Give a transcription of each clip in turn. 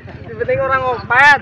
Di penting orang ngopet.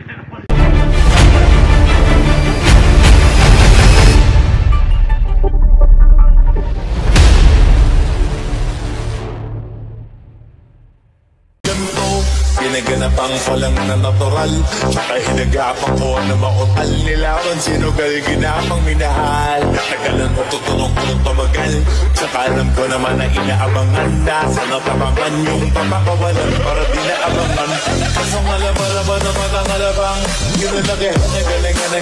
Pinaganapang ko lang na natural, tsaka hinagapang ko na mautal. Nilaban sinugal, ginapang minahal. Nagalan mo tutunong ko ng tumagal, tsaka alam ko naman na inaabangan. Nasa natabangan yung papakawalan para di naabangan. Kasong alabalaban na matangalabang, yun na lakihan na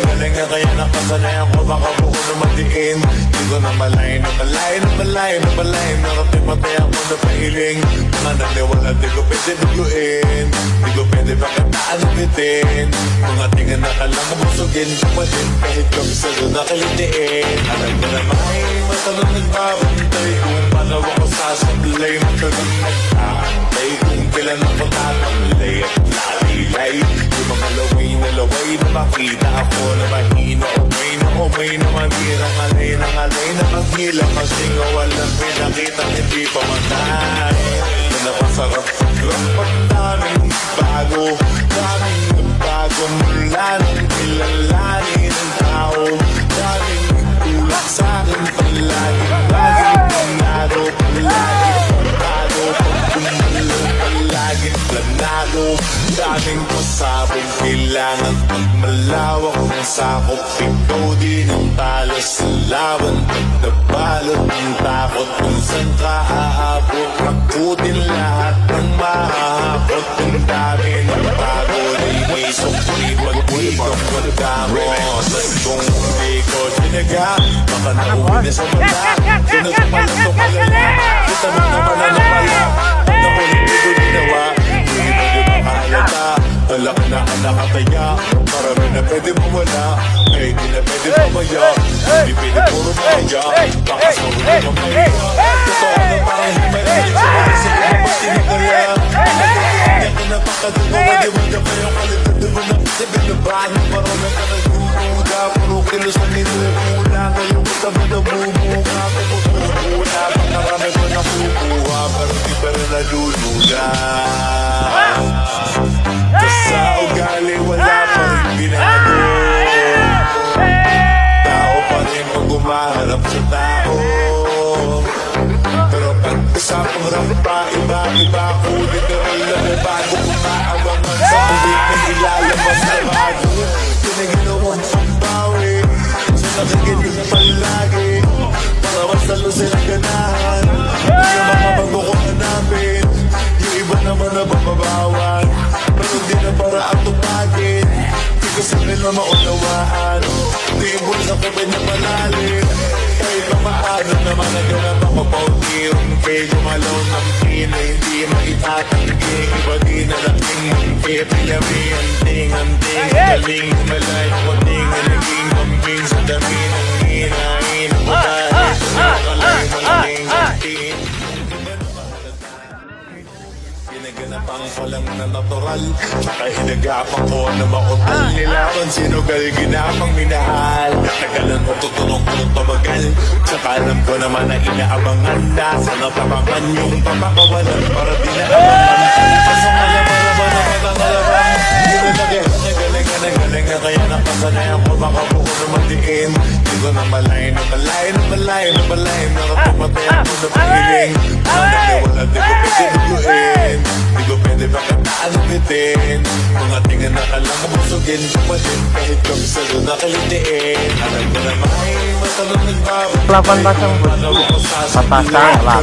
galing na kaya nakasanayan ko baka buko na matiin. Di ko na malay na Nakatimapay ako na pahiling. Mga naniwala di ko pwede biguin, di ko pwede pakataan ulitin. Mga tingan na kalang mabusugin, pumadin kahit kami sa doon nakalitiin. Alam ko na may matalong nagbabantay kung paano ako sasablay. Matalong nagtaantay kung kailan ako tatamlay at lalilay. Yung mga laway na makita ako na mahina. Umay na mantirang alay na maghilang. Kasing walang pinakita hindi pa matay. Na napasarap rapat daming bago mula nang kilalanin ng tao. Daming tulak sa'kin palaging planado. Palaging planado. Daming pasabong kailangan pagmalawak ng sakop. Ikaw din ang talo sa laban, pagdabalot ng takot. Kung saan ka aabot, nakutin lahat ng mahahapot. Ang dami ng pagod ay may sukli, pag-ikot magdamos. At kung hindi ko tinaga, baka nauwi na sa mata. Sunod sa malang malala, kita mo naman ang napala. Nakulit ko ginawa, hindi mo di makalata. Alak na nakataya, marami na pwede mawala. Ngayon di na pwede mamaya, hindi pwede puro maya. Baka sa huli mamaya, totoo na parang himayin. Sa mga tinagaya, hindi ka na pakadugo. Hindi mo na pa yung kalitado mo na pisibin na bahay. Marami ka nagbubuga, puro kilos na ninumula. Ngayon ko sa mga bumuga, pagkukuha. Marami ko nakukuha, pero di pa rin naluluga. Sa ugali wala pa rin binago. Tao pa rin pag umaharap sa tao. Pero pag usapang rampa, iba-iba ko. Literal na may bago umaabangan sa ulit na ilalabas na bago. Pinagilawang pambawi, sa nakagiling palagi. Para masalo silang ganahan. Yung mga magukuhan namin, yung iba naman na bababawan. Pero di na para ang tumagin, di ko sila na maunawaan. Di yung bulsa ko ba niya malalim. Kahit pa maano naman na ganap ako pauntirong kay gumalaw ng pina. Hindi maitatanggi, iba di na laking mungki. Pinami, anting, galing malay. Kunting, naging kambing sa dami ng hinahin. Dahil sa nakalay, maling anting. Pinaganapang ko lang na natural, tsaka hinagapang ko na mautal. Nilaban sinugal, ginapang minahal. Nagalan mo tutunong ko ng tumagal, tsaka alam ko naman na inaabangan. Nasa natabangan yung papakawalan para di naabangan. Kasong alabalaban na matangalabang, yun na lakihan na galing na kaya nakasanayan ko baka buko na matiin. Di ko na malay na nakatimatay ako na pahiling. Mga naniwala di ko pwede biguin, di ko pwede pakataan ulitin. Mga tingan na kalang mabusugin, pumadin kahit kami sa doon nakalitiin. Alam ko na may matalong nagbabantay. Lapan pasang patasang lapan.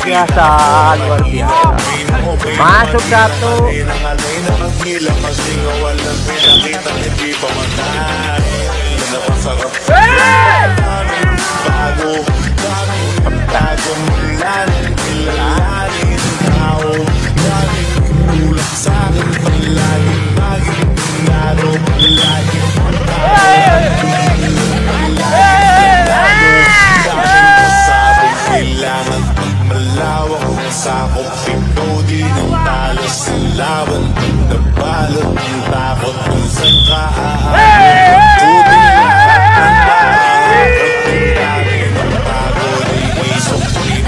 Biasa, luar biasa. Masuk satu. Kailangan pagmalawak ng sakop. Ikaw din ang talo sa laban, pagdabalot ng takot. Kung saan ka aabot, tutin lahat ng mahal. Pag ang dami ng pagod ay may sukli.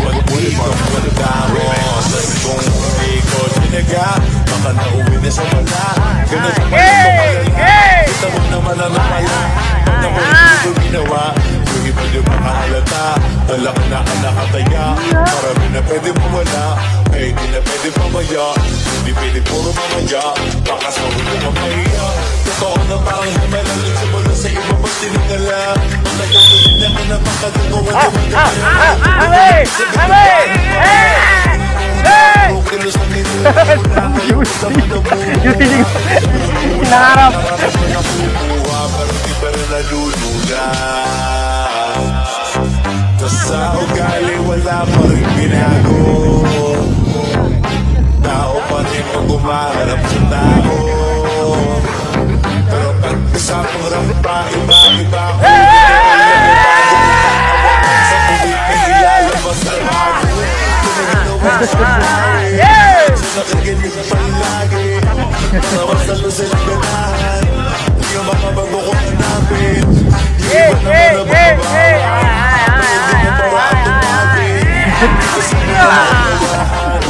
na ka nakataya. Marami na pwede mawala, eh di na pwede mamaya. Di pwede puro mamaya, bakas mahuli mamaya. Totoo na parang himalalit simula sa iba mas tinigala. Nagkakalit na ka na makagagawa. Hinaharap. Pero di pa rin nalulula. Tas sa ugali wala pa rin binago. Tao pa rin pag umaharap sa tao. Pero pag usapang rampa, iba-iba ko. Sa tuwid na ilalabas na bago. Sa nakaganyan palagi. Tawas na lusin ang ganahan. Yung mga bago ko hanapin. Yung iba naman na bababa. Hindi mo parang tumapin. Kasi nalalaan.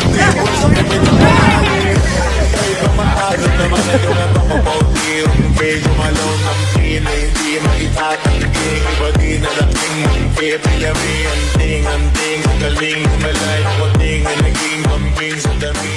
Hindi mo sa pinagpapalagin. Kahit maagot na magaling na makapauti. Yung medyo malaw ng pina. Hindi maitatanggi. Iba din na laking mungki. Pinami, anting, ang galing. Malay ko ting, naging kambing sa dami.